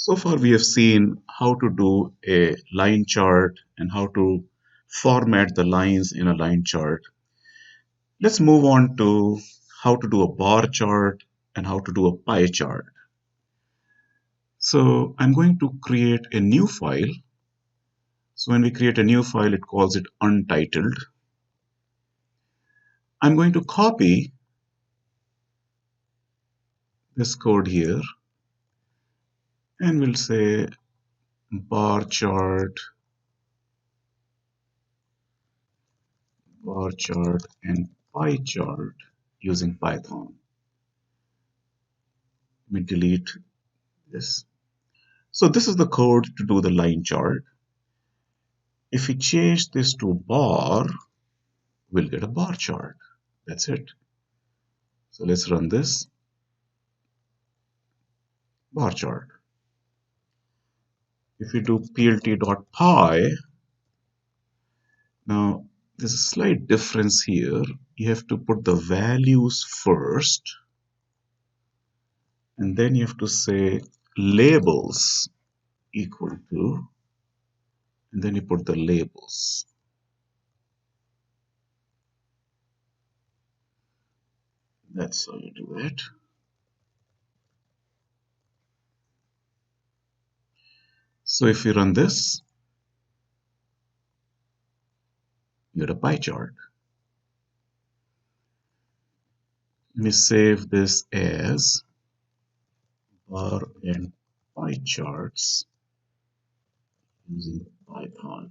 So far we have seen how to do a line chart and how to format the lines in a line chart. Let's move on to how to do a bar chart and how to do a pie chart. So I'm going to create a new file. So when we create a new file, it calls it untitled. I'm going to copy this code here and we'll say bar chart, and pie chart using Python. Let me delete this. So this is the code to do the line chart. If we change this to bar, we'll get a bar chart. That's it. So let's run this bar chart. If we do plt.py, now there's a slight difference here. You have to put the values first, and then you have to say labels equal to, and then you put the labels. That's how you do it. So if you run this, you get a pie chart. Let me save this as bar and pie charts using Python.